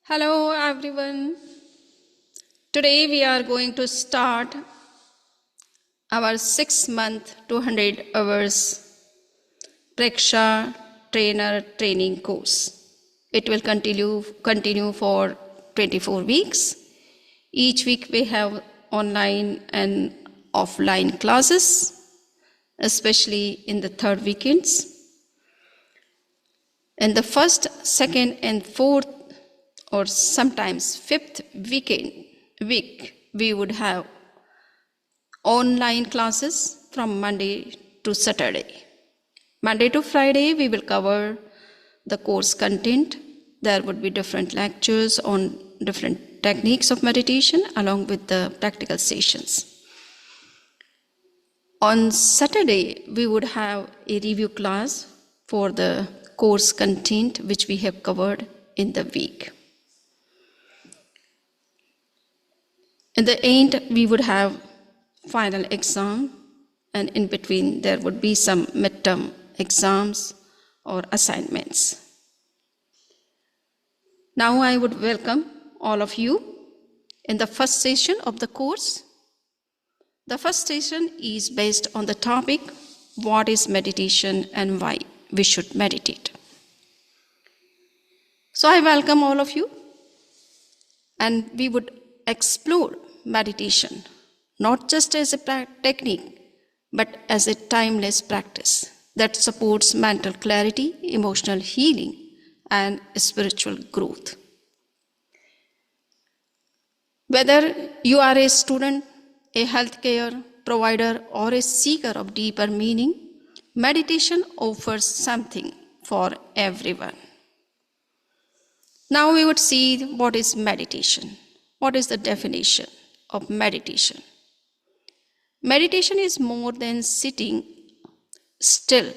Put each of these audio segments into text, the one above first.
Hello everyone. Today we are going to start our 6-month 200 hours Preksha trainer training course. It will continue for 24 weeks. Each week we have online and offline classes, especially in the third weekends. In the first, second and fourth or sometimes fifth week, we would have online classes from Monday to Saturday. Monday to Friday, we will cover the course content. There would be different lectures on different techniques of meditation along with the practical sessions. On Saturday, we would have a review class for the course content which we have covered in the week. In the end, we would have final exam, and in between there would be some midterm exams or assignments. Now I would welcome all of you in the first session of the course. The first session is based on the topic, what is meditation and why we should meditate. So I welcome all of you, and we would explore meditation, not just as a technique, but as a timeless practice that supports mental clarity, emotional healing, and spiritual growth. Whether you are a student, a healthcare provider, or a seeker of deeper meaning, meditation offers something for everyone. Now we would see what is meditation. What is the definition of meditation? Meditation is more than sitting still.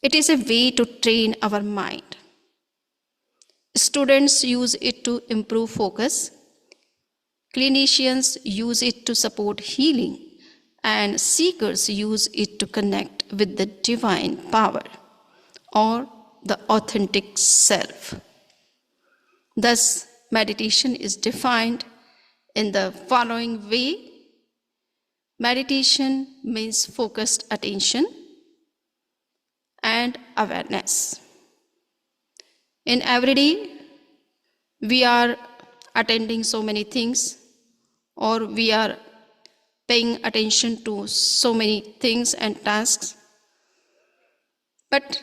It is a way to train our mind. Students use it to improve focus. Clinicians use it to support healing, and seekers use it to connect with the divine power or the authentic self. Thus, meditation is defined in the following way. Meditation means focused attention and awareness. In every day, we are attending so many things, or we are paying attention to so many things and tasks, but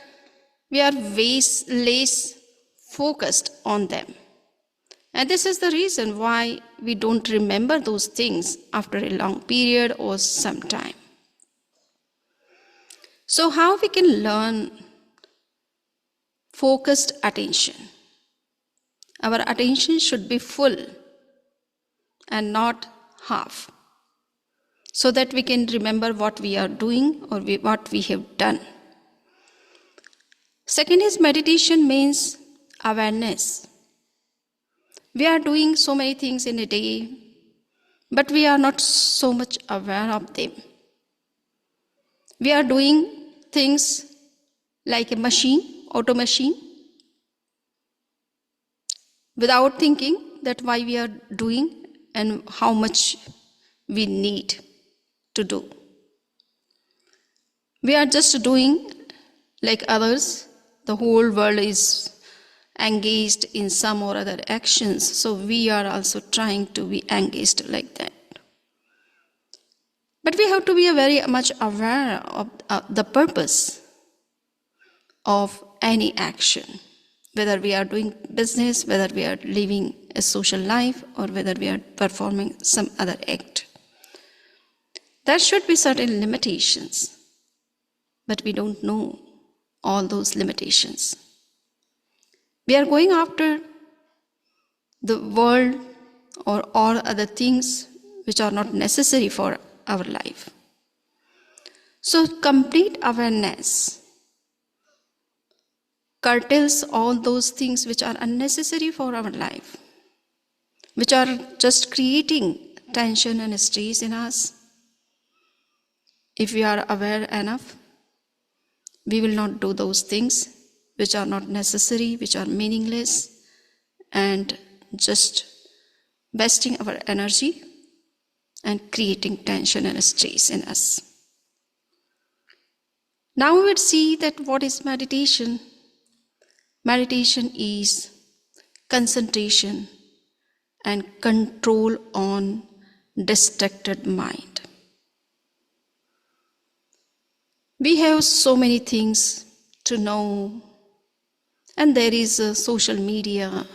we are less focused on them. And this is the reason why we don't remember those things after a long period or some time. So how we can learn focused attention? Our attention should be full and not half, so that we can remember what we are doing or what we have done. Second is meditation means awareness. We are doing so many things in a day, but we are not so much aware of them. We are doing things like a machine, auto machine, without thinking that why we are doing and how much we need to do. We are just doing like others. The whole world is engaged in some or other actions, so we are also trying to be engaged like that. But we have to be very much aware of the purpose of any action, whether we are doing business, whether we are living a social life, or whether we are performing some other act. There should be certain limitations, but we don't know all those limitations. We are going after the world or all other things which are not necessary for our life. So complete awareness curtails all those things which are unnecessary for our life, which are just creating tension and stress in us. If we are aware enough, we will not do those things which are not necessary, which are meaningless, and just wasting our energy and creating tension and stress in us. Now we would see that what is meditation. Meditation is concentration and control on distracted mind. We have so many things to know, and there is social media.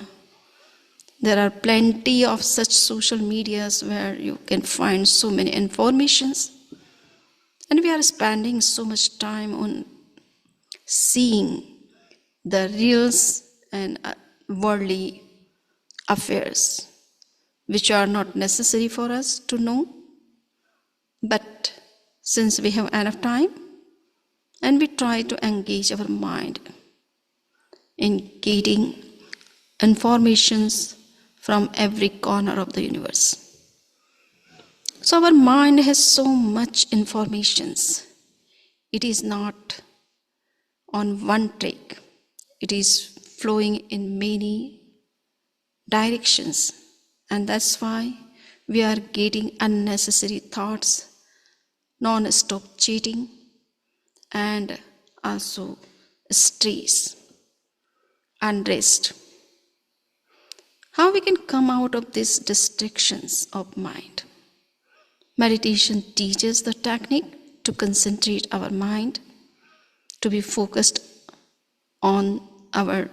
There are plenty of such social medias where you can find so many informations, and we are spending so much time on seeing the reels and worldly affairs which are not necessary for us to know. But since we have enough time, and we try to engage our mind in getting informations from every corner of the universe. So our mind has so much informations. It is not on one track. It is flowing in many directions. And that's why we are getting unnecessary thoughts, non-stop cheating, and also stress, unrest. How we can come out of these distractions of mind? Meditation teaches the technique to concentrate our mind, to be focused on our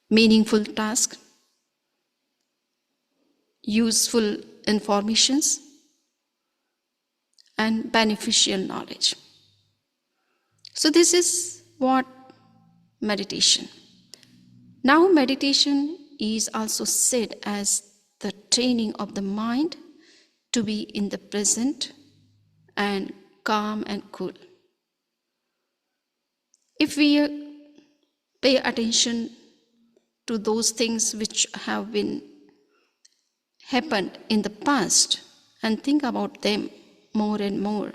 meaningful task, useful informations, and beneficial knowledge. So this is what meditation. Now meditation is also said as the training of the mind to be in the present and calm and cool. If we pay attention to those things which have been happened in the past and think about them more and more,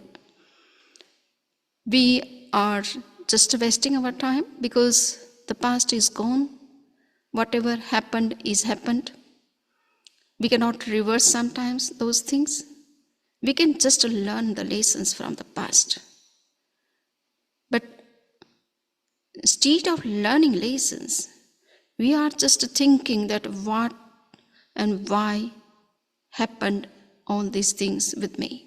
we are just wasting our time because the past is gone. Whatever happened is happened. We cannot reverse sometimes those things. We can just learn the lessons from the past. But instead of learning lessons, we are just thinking that what and why happened all these things with me.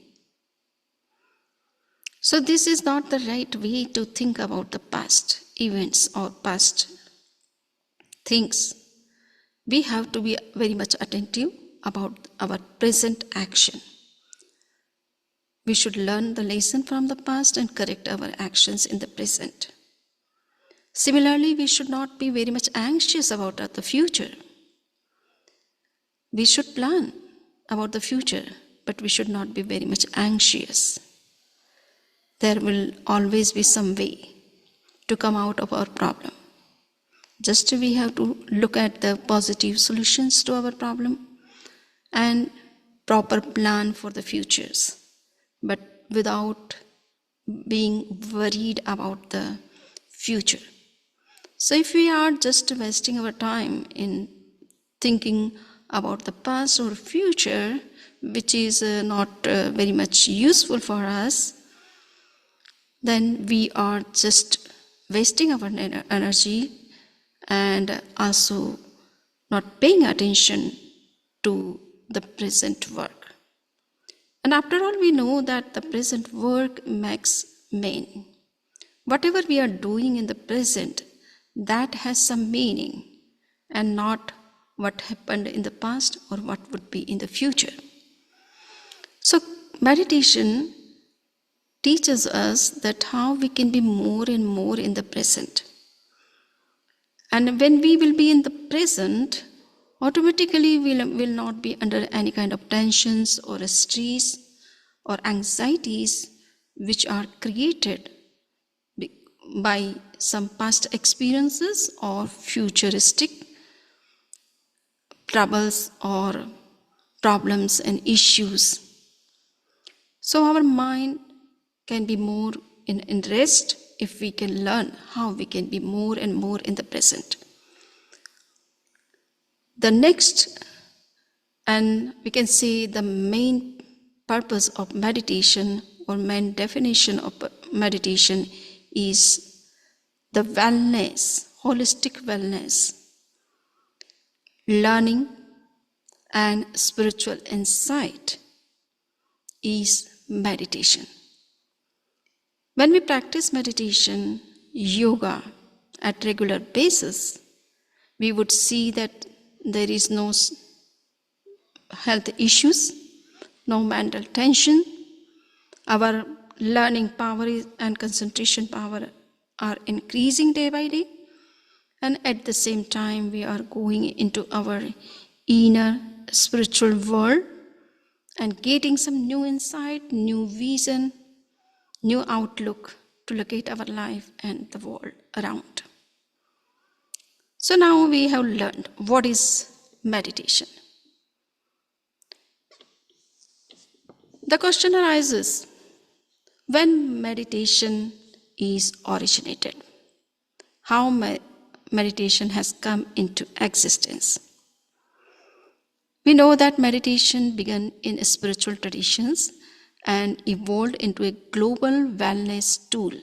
So this is not the right way to think about the past events or past things. We have to be very much attentive about our present action. We should learn the lesson from the past and correct our actions in the present. Similarly, we should not be very much anxious about the future. We should plan about the future, but we should not be very much anxious. There will always be some way to come out of our problem. Just we have to look at the positive solutions to our problem and proper plan for the futures, but without being worried about the future. So if we are just wasting our time in thinking about the past or future, which is not very much useful for us, then we are just wasting our energy and also not paying attention to the present work. And after all, we know that the present work makes meaning. Whatever we are doing in the present, that has some meaning, and not what happened in the past or what would be in the future. So meditation teaches us that how we can be more and more in the present. And when we will be in the present, automatically we will not be under any kind of tensions or stress or anxieties which are created by some past experiences or futuristic troubles or problems and issues. So our mind can be more in rest if we can learn how we can be more and more in the present. The next, and we can say the main purpose of meditation or main definition of meditation is the wellness, holistic wellness, learning and spiritual insight is meditation. When we practice meditation, yoga at regular basis, we would see that there is no health issues, no mental tension. Our learning power and concentration power are increasing day by day, and at the same time we are going into our inner spiritual world and getting some new insight, new vision, new outlook to look at our life and the world around. So now we have learned what is meditation. The question arises, when meditation is originated, how meditation has come into existence. We know that meditation began in spiritual traditions and evolved into a global wellness tool.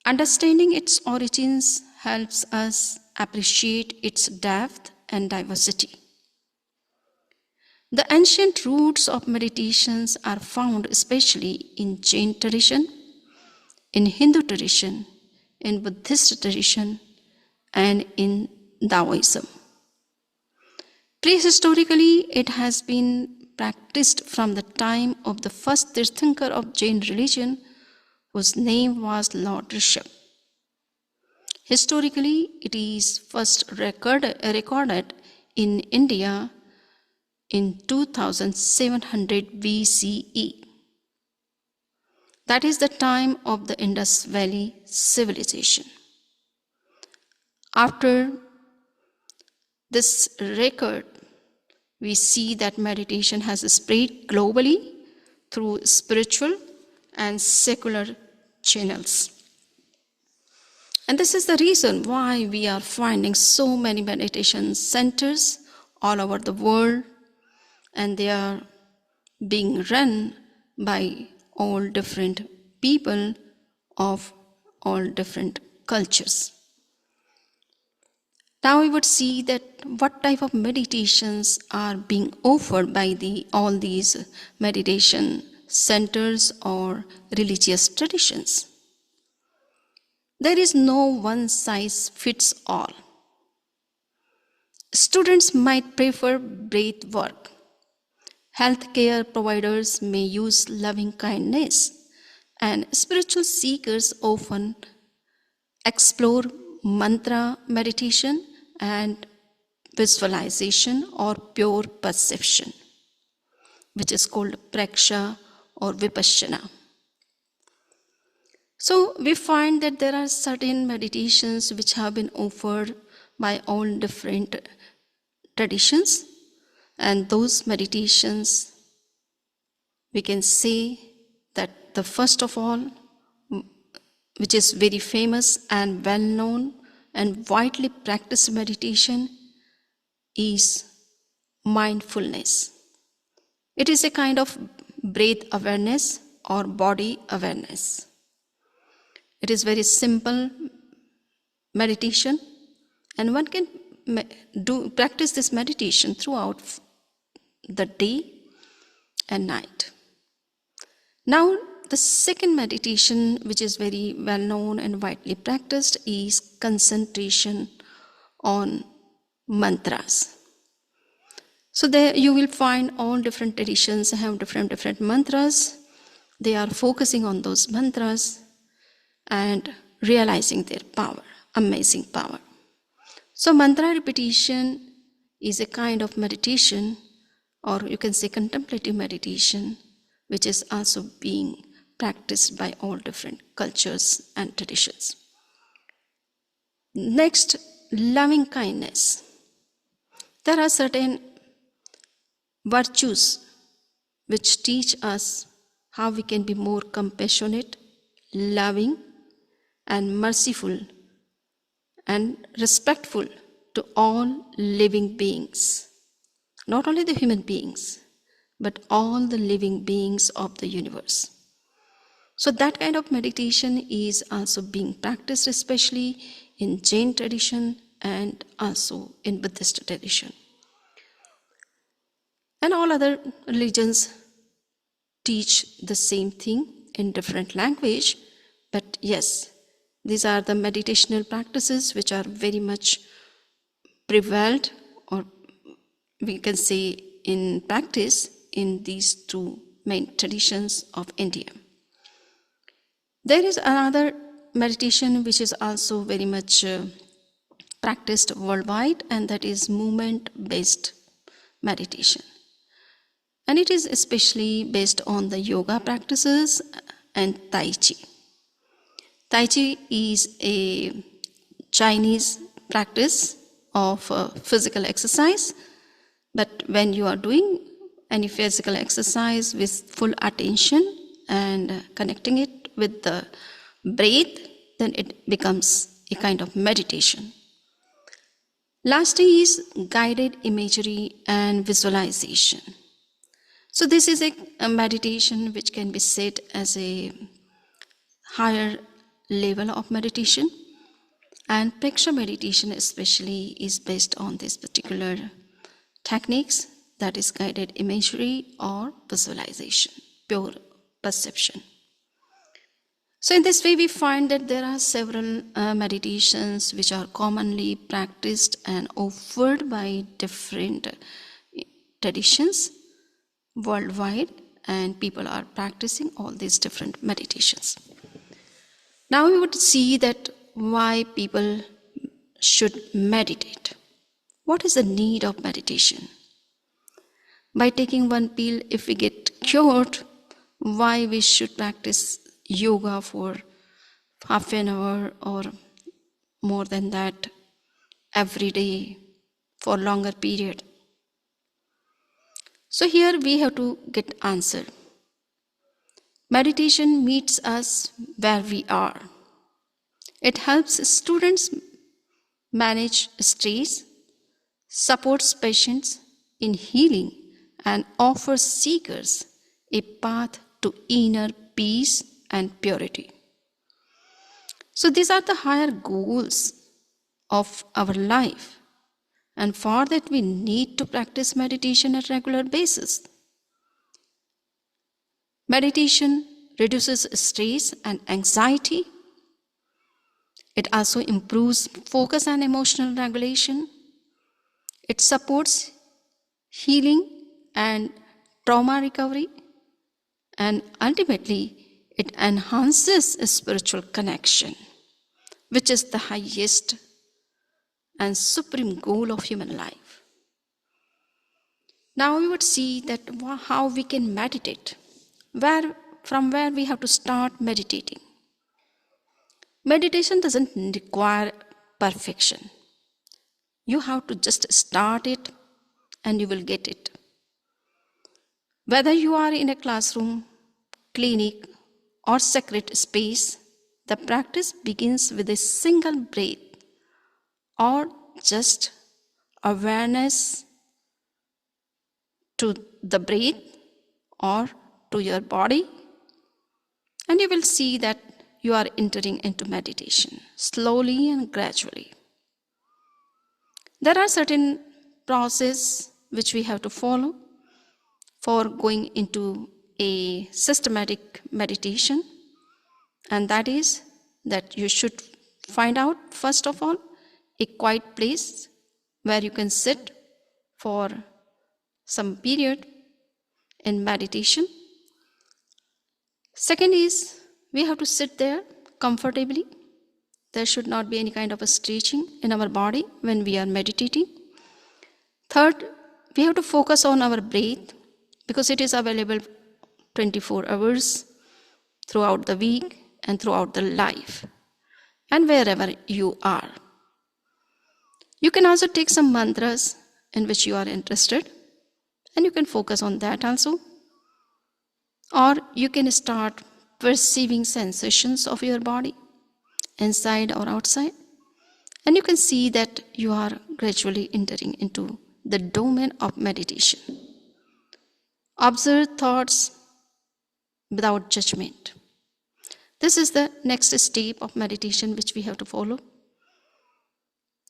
Understanding its origins helps us appreciate its depth and diversity. The ancient roots of meditations are found especially in Jain tradition, in Hindu tradition, in Buddhist tradition, and in Taoism. Prehistorically, it has been practiced from the time of the first Tirthankar of Jain religion, whose name was Lord Rishabh. Historically, it is first recorded in India in 2700 BCE. That is the time of the Indus Valley civilization. After this record, we see that meditation has spread globally through spiritual and secular channels. And this is the reason why we are finding so many meditation centers all over the world, and they are being run by all different people of all different cultures. Now we would see that what type of meditations are being offered by all these meditation centers or religious traditions. There is no one size fits all. Students might prefer breath work. Healthcare providers may use loving kindness, and spiritual seekers often explore mantra meditation and visualization or pure perception, which is called praksha or vipassana. So we find that there are certain meditations which have been offered by all different traditions, and those meditations, we can say that the first of all, which is very famous and well known and widely practiced meditation, is mindfulness. It is a kind of breath awareness or body awareness. It is very simple meditation, and one can practice this meditation throughout the day and night. Now, the second meditation, which is very well known and widely practiced, is concentration on mantras. So there you will find all different traditions have different mantras. They are focusing on those mantras and realizing their power, amazing power. So mantra repetition is a kind of meditation, or you can say contemplative meditation, which is also being practiced by all different cultures and traditions. Next, loving kindness. There are certain virtues which teach us how we can be more compassionate, loving, and merciful and respectful to all living beings, not only the human beings, but all the living beings of the universe. So that kind of meditation is also being practiced, especially in Jain tradition and also in Buddhist tradition. And all other religions teach the same thing in different language, but yes, these are the meditational practices which are very much prevalent, or we can say in practice, in these two main traditions of India. There is another meditation which is also very much practiced worldwide, and that is movement-based meditation. And it is especially based on the yoga practices and Tai Chi. Tai Chi is a Chinese practice of physical exercise, but when you are doing any physical exercise with full attention and connecting it with the breath, then it becomes a kind of meditation. Last is guided imagery and visualization. So this is a meditation which can be said as a higher level of meditation, and Preksha meditation especially is based on this particular techniques, that is guided imagery or visualization, pure perception. So in this way we find that there are several meditations which are commonly practiced and offered by different traditions worldwide, and people are practicing all these different meditations. Now we would see that why people should meditate. What is the need of meditation? By taking one pill, if we get cured, why we should practice yoga for half an hour or more than that every day for longer period? So here we have to get answer. Meditation meets us where we are. It helps students manage stress, supports patients in healing, and offers seekers a path to inner peace and purity. So these are the higher goals of our life. And for that we need to practice meditation at regular basis. Meditation reduces stress and anxiety. It also improves focus and emotional regulation. It supports healing and trauma recovery. And ultimately, it enhances a spiritual connection, which is the highest and supreme goal of human life. Now we would see that how we can meditate, from where we have to start meditating. Meditation doesn't require perfection. You have to just start it and you will get it. Whether you are in a classroom, clinic, or sacred space, the practice begins with a single breath or just awareness to the breath or to your body, and you will see that you are entering into meditation slowly and gradually. There are certain processes which we have to follow for going into a systematic meditation, and that is that you should find out, first of all, a quiet place where you can sit for some period in meditation. Second is, we have to sit there comfortably. There should not be any kind of a stretching in our body when we are meditating. Third, we have to focus on our breath, because it is available 24 hours throughout the week and throughout the life and wherever you are. You can also take some mantras in which you are interested, and you can focus on that also. Or you can start perceiving sensations of your body, inside or outside, And you can see that you are gradually entering into the domain of meditation. Observe thoughts without judgment. This is the next step of meditation which we have to follow.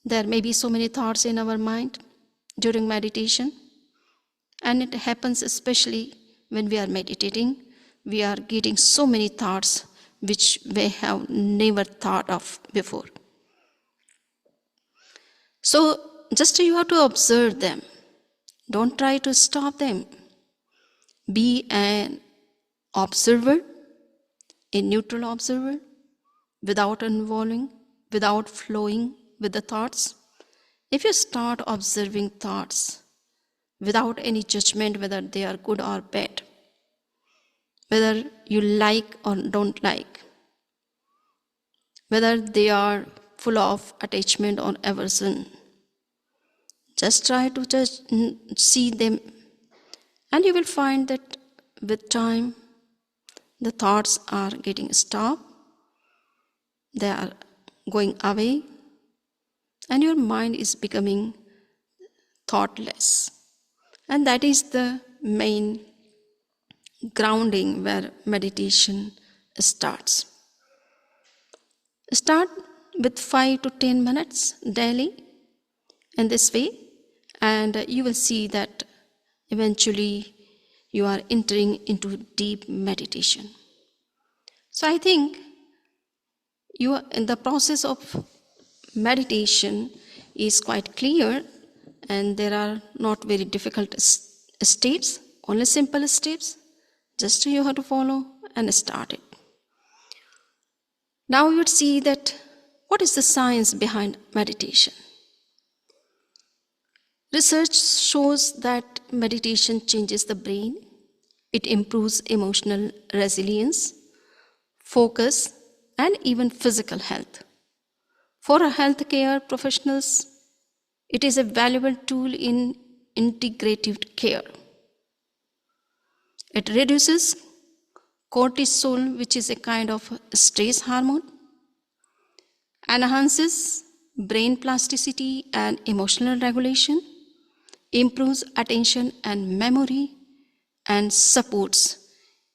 There may be so many thoughts in our mind during meditation, and it happens especially when we are meditating. We are getting so many thoughts which we have never thought of before. So just you have to observe them. Don't try to stop them. Be an observer, a neutral observer, without involving, without flowing with the thoughts. If you start observing thoughts without any judgment whether they are good or bad, whether you like or don't like, whether they are full of attachment or aversion, just try to just see them, and you will find that with time the thoughts are getting stopped, they are going away, and your mind is becoming thoughtless. And that is the main grounding where meditation starts. Start with 5 to 10 minutes daily in this way, and you will see that eventually you are entering into deep meditation. So I think you are in the process of meditation is quite clear, and there are not very difficult steps, only simple steps. Just you have to follow and start it. Now you would see that what is the science behind meditation. Research shows that meditation changes the brain. It improves emotional resilience, focus, and even physical health. For healthcare professionals, it is a valuable tool in integrative care. It reduces cortisol, which is a kind of stress hormone, enhances brain plasticity and emotional regulation, improves attention and memory, and supports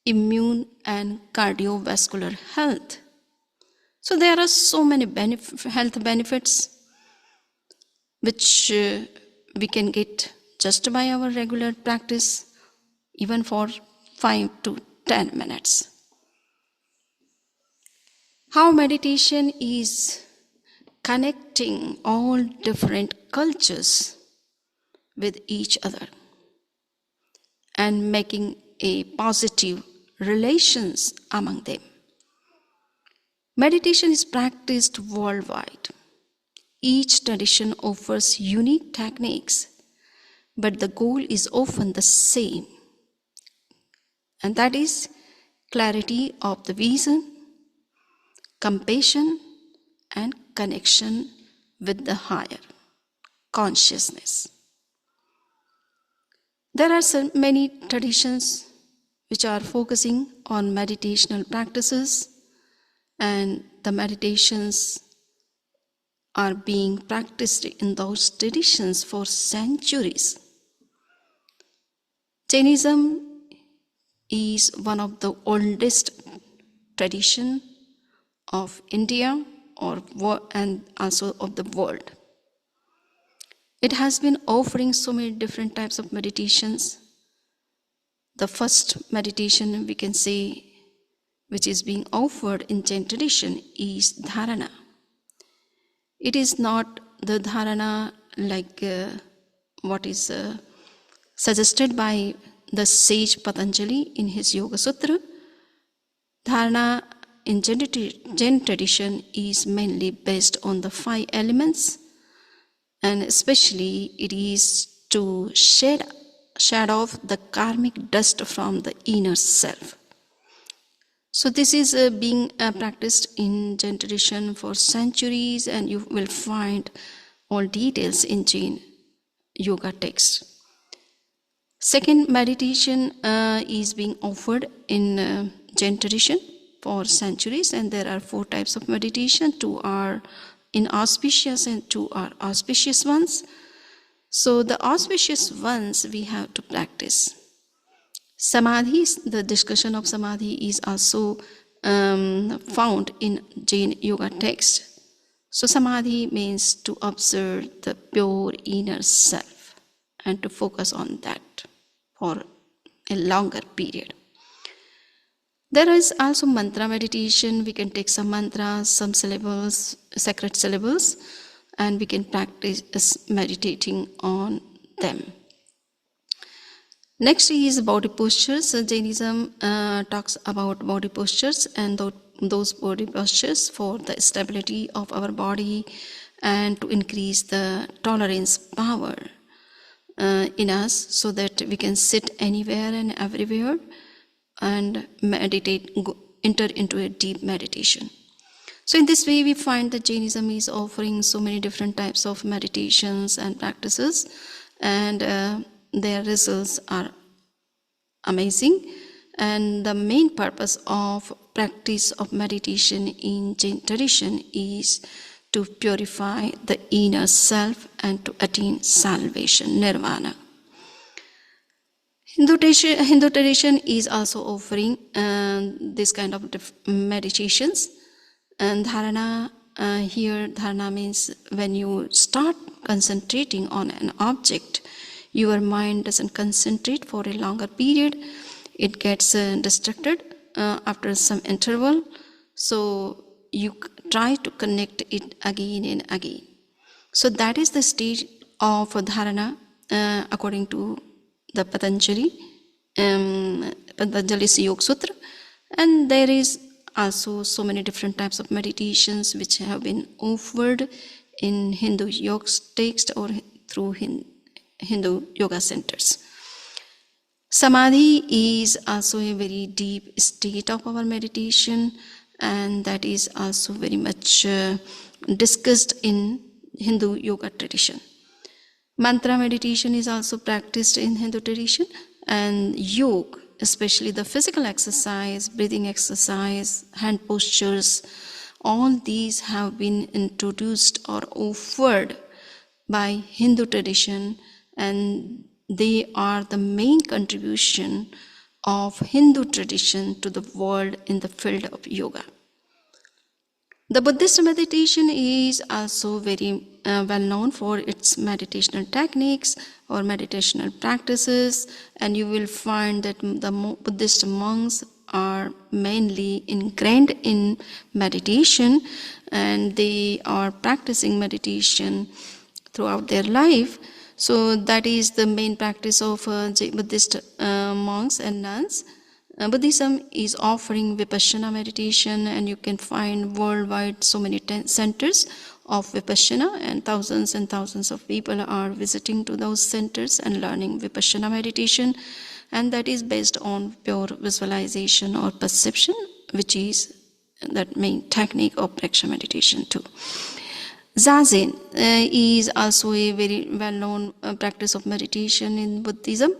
immune and cardiovascular health. So there are so many health benefits which we can get just by our regular practice, even for 5 to 10 minutes. How meditation is connecting all different cultures with each other and making a positive relations among them. Meditation is practiced worldwide. Each tradition offers unique techniques, but the goal is often the same, and that is clarity of the vision, compassion, and connection with the higher consciousness. There are so many traditions which are focusing on meditational practices, and the meditations are being practiced in those traditions for centuries. Jainism is one of the oldest tradition of India and also of the world. It has been offering so many different types of meditations. The first meditation we can say which is being offered in Jain tradition is dharana. It is not the dharana like what is suggested by the sage Patanjali in his Yoga Sutra. Dharana in Jain tradition is mainly based on the 5 elements, and especially it is to shed off the karmic dust from the inner self. So this is being practiced in Jain tradition for centuries, and you will find all details in Jain yoga text. Second meditation is being offered in Jain tradition for centuries, and there are 4 types of meditation. 2 are inauspicious and two are auspicious ones. So the auspicious ones we have to practice. Samadhi, the discussion of Samadhi is also found in Jain Yoga text. So Samadhi means to observe the pure inner self and to focus on that for a longer period. There is also mantra meditation. We can take some mantras, some syllables, sacred syllables, and we can practice meditating on them. Next is body postures. Jainism talks about body postures, and those body postures for the stability of our body and to increase the tolerance power in us, so that we can sit anywhere and everywhere and meditate, enter into a deep meditation. So in this way we find that Jainism is offering so many different types of meditations and practices, and their results are amazing. And the main purpose of practice of meditation in Jain tradition is to purify the inner self and to attain salvation, nirvana. Hindu tradition is also offering this kind of meditations. And dharana, here dharana means when you start concentrating on an object, your mind doesn't concentrate for a longer period. It gets distracted after some interval. So you try to connect it again and again. So that is the stage of dharana according to the Patanjali's Yoga Sutra. And there is also so many different types of meditations which have been offered in Hindu yoga text or through Hindu yoga centers. Samadhi is also a very deep state of our meditation, and that is also very much discussed in Hindu yoga tradition. Mantra meditation is also practiced in Hindu tradition, and yoga, especially the physical exercise, breathing exercise, hand postures, all these have been introduced or offered by Hindu tradition, and they are the main contribution of Hindu tradition to the world in the field of yoga. The Buddhist meditation is also very well known for its meditational techniques or meditational practices, and you will find that the Buddhist monks are mainly ingrained in meditation, and they are practicing meditation throughout their life. So that is the main practice of Buddhist monks and nuns. Buddhism is offering Vipassana meditation, and you can find worldwide so many centers of Vipassana, and thousands of people are visiting to those centers and learning Vipassana meditation, and that is based on pure visualization or perception, which is that main technique of Praksha meditation too. Zazen is also a very well-known practice of meditation in Buddhism,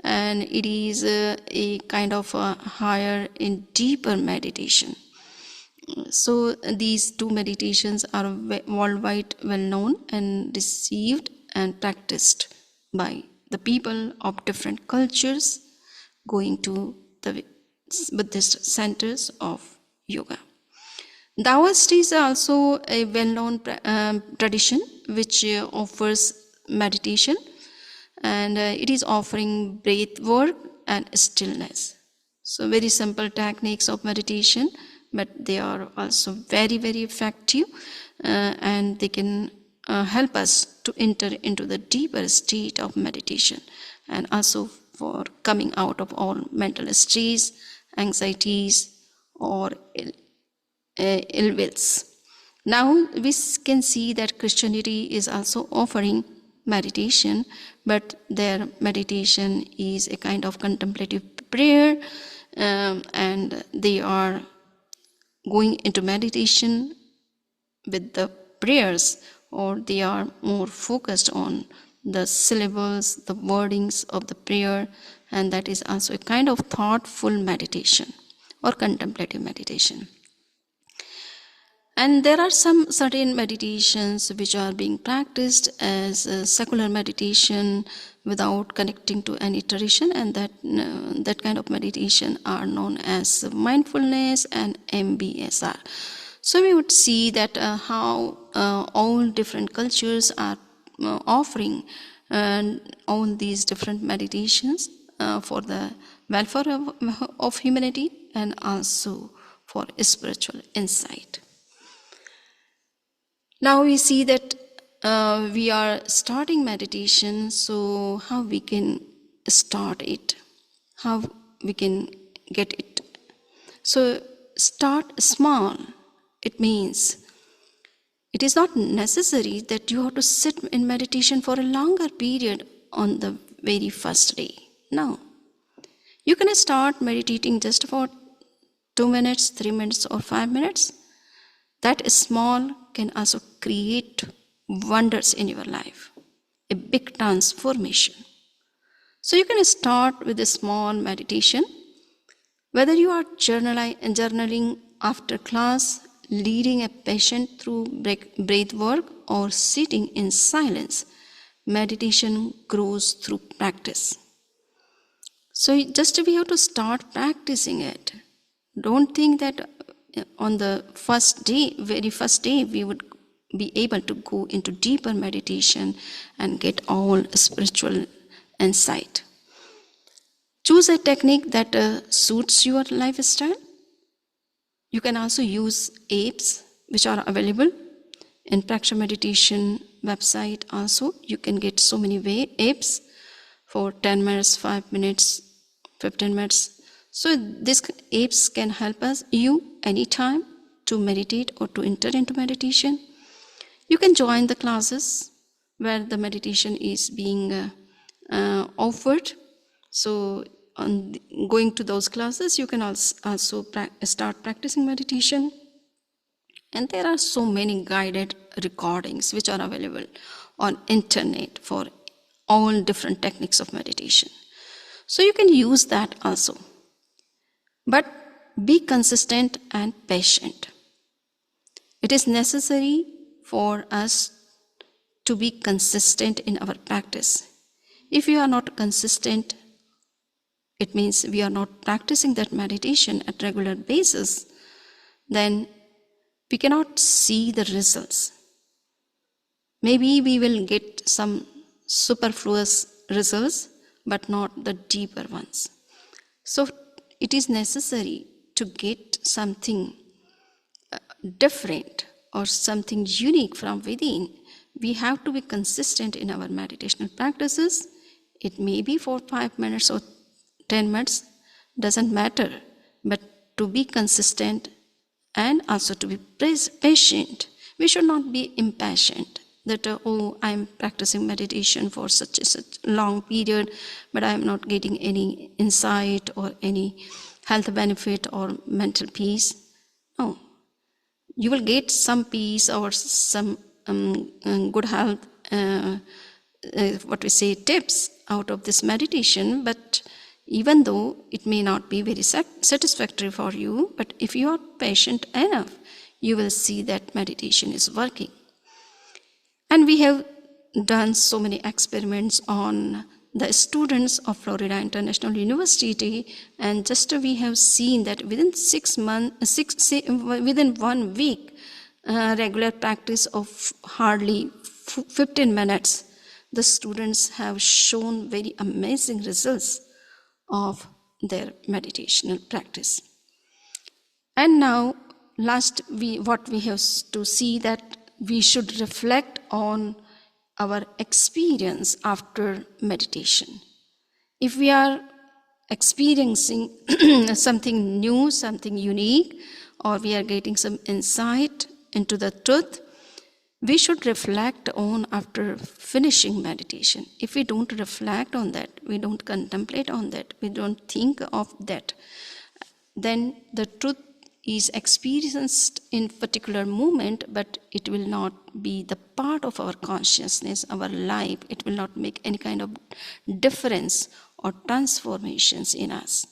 and it is a kind of a higher and deeper meditation. So these two meditations are worldwide well-known and received and practiced by the people of different cultures going to the Buddhist centers of yoga. Taoist is also a well-known tradition which offers meditation, and it is offering breath work and stillness. So very simple techniques of meditation, but they are also very, very effective, and they can help us to enter into the deeper state of meditation, and also for coming out of all mental stress, anxieties, or ill wills. Now we can see that Christianity is also offering meditation, but their meditation is a kind of contemplative prayer, and they are going into meditation with the prayers, or they are more focused on the syllables, the wordings of the prayer, and that is also a kind of thoughtful meditation or contemplative meditation. And there are some certain meditations which are being practiced as secular meditation without connecting to any tradition, and that kind of meditation are known as mindfulness and MBSR. So we would see that how all different cultures are offering all these different meditations for the welfare of humanity and also for spiritual insight. Now we see that we are starting meditation, so how we can start it, how we can get it. So start small. It means it is not necessary that you have to sit in meditation for a longer period on the very first day. No. You can start meditating just for 2 minutes, 3 minutes, or 5 minutes. That small can also create wonders in your life, a big transformation. So you can start with a small meditation, whether you are journaling after class, leading a patient through breath work, or sitting in silence. Meditation grows through practice. So just we have to start practicing it. Don't think that on the very first day, we would be able to go into deeper meditation and get all spiritual insight. Choose a technique that suits your lifestyle. You can also use apps which are available in Praksha Meditation website. Also, you can get so many apps for 10 minutes, 5 minutes, 15 minutes. So these apps can help you anytime to meditate or to enter into meditation. You can join the classes where the meditation is being offered. So on going to those classes, you can also start practicing meditation. And there are so many guided recordings which are available on internet for all different techniques of meditation. So you can use that also. But be consistent and patient. It is necessary for us to be consistent in our practice. If we are not consistent, it means we are not practicing that meditation at regular basis, then we cannot see the results. Maybe we will get some superfluous results, but not the deeper ones. So it is necessary to get something different or something unique from within. We have to be consistent in our meditational practices. It may be for 5 minutes or 10 minutes, doesn't matter, but to be consistent and also to be patient. We should not be impatient that, I'm practicing meditation for such a long period, but I am not getting any insight or any health benefit or mental peace. No, you will get some peace or some good health, tips out of this meditation, but even though it may not be very satisfactory for you, but if you are patient enough, you will see that meditation is working. And we have done so many experiments on the students of Florida International University, and just we have seen that within 1 week, regular practice of hardly 15 minutes, the students have shown very amazing results of their meditational practice. And now, what we have to see that we should reflect on our experience after meditation. If we are experiencing something new, something unique, or we are getting some insight into the truth, we should reflect on after finishing meditation. If we don't reflect on that, we don't contemplate on that, we don't think of that, then the truth is experienced in particular moment, but it will not be the part of our consciousness, our life. It will not make any kind of difference or transformations in us.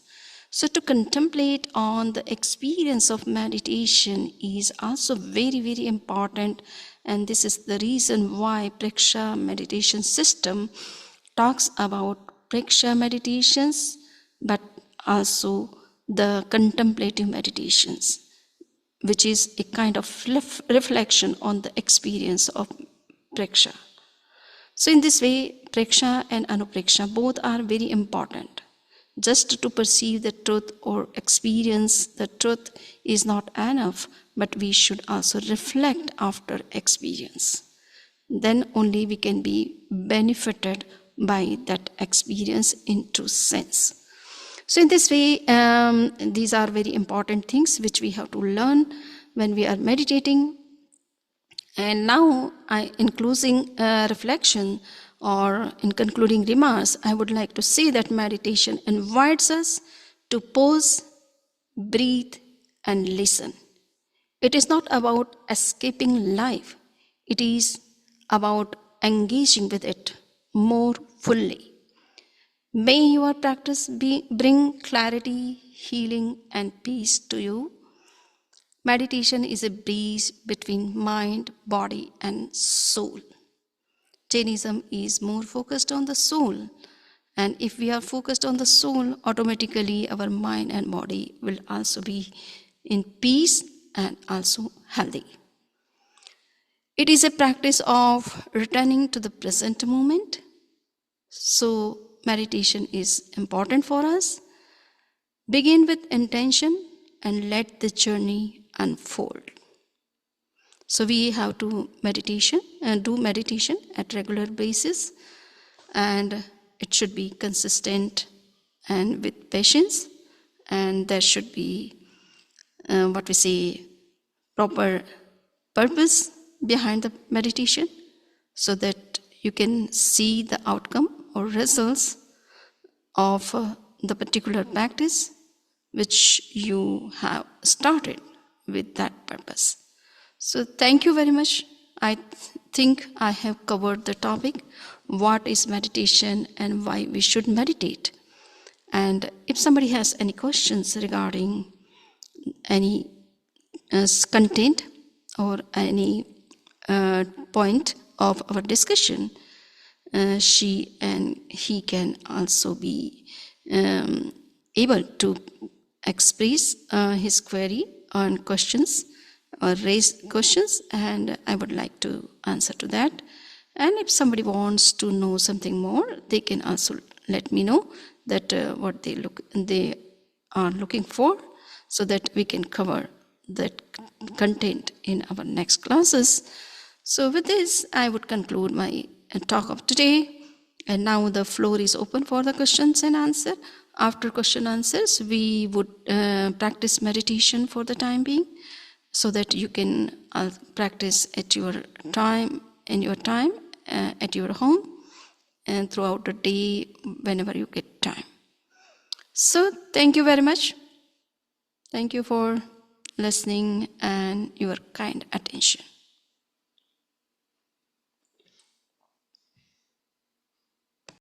So to contemplate on the experience of meditation is also very, very important. And this is the reason why Preksha meditation system talks about Preksha meditations, but also the contemplative meditations, which is a kind of reflection on the experience of Preksha. So in this way, Preksha and Anupreksha both are very important. Just to perceive the truth or experience the truth is not enough, but we should also reflect after experience. Then only we can be benefited by that experience in true sense. So in this way, these are very important things which we have to learn when we are meditating. And now, in closing reflection or in concluding remarks, I would like to say that meditation invites us to pause, breathe, and listen. It is not about escaping life. It is about engaging with it more fully. May your practice bring clarity, healing, and peace to you. Meditation is a bridge between mind, body, and soul. Jainism is more focused on the soul. And if we are focused on the soul, automatically our mind and body will also be in peace and also healthy. It is a practice of returning to the present moment. So meditation is important for us. Begin with intention and let the journey unfold. So we have to do meditation at regular basis, and it should be consistent and with patience, and there should be proper purpose behind the meditation, so that you can see the outcome or results of the particular practice which you have started with that purpose. So thank you very much. I think I have covered the topic, what is meditation and why we should meditate. And if somebody has any questions regarding any content or any point of our discussion, she and he can also be able to express his query on questions or raise questions, and I would like to answer to that. And if somebody wants to know something more, they can also let me know that what they are looking for, so that we can cover that content in our next classes. So with this, I would conclude my talk of today. And now the floor is open for the questions and answer. After question answers, we would practice meditation for the time being, so that you can practice at your time, at your home, and throughout the day, whenever you get time. So thank you very much. Thank you for listening and your kind attention.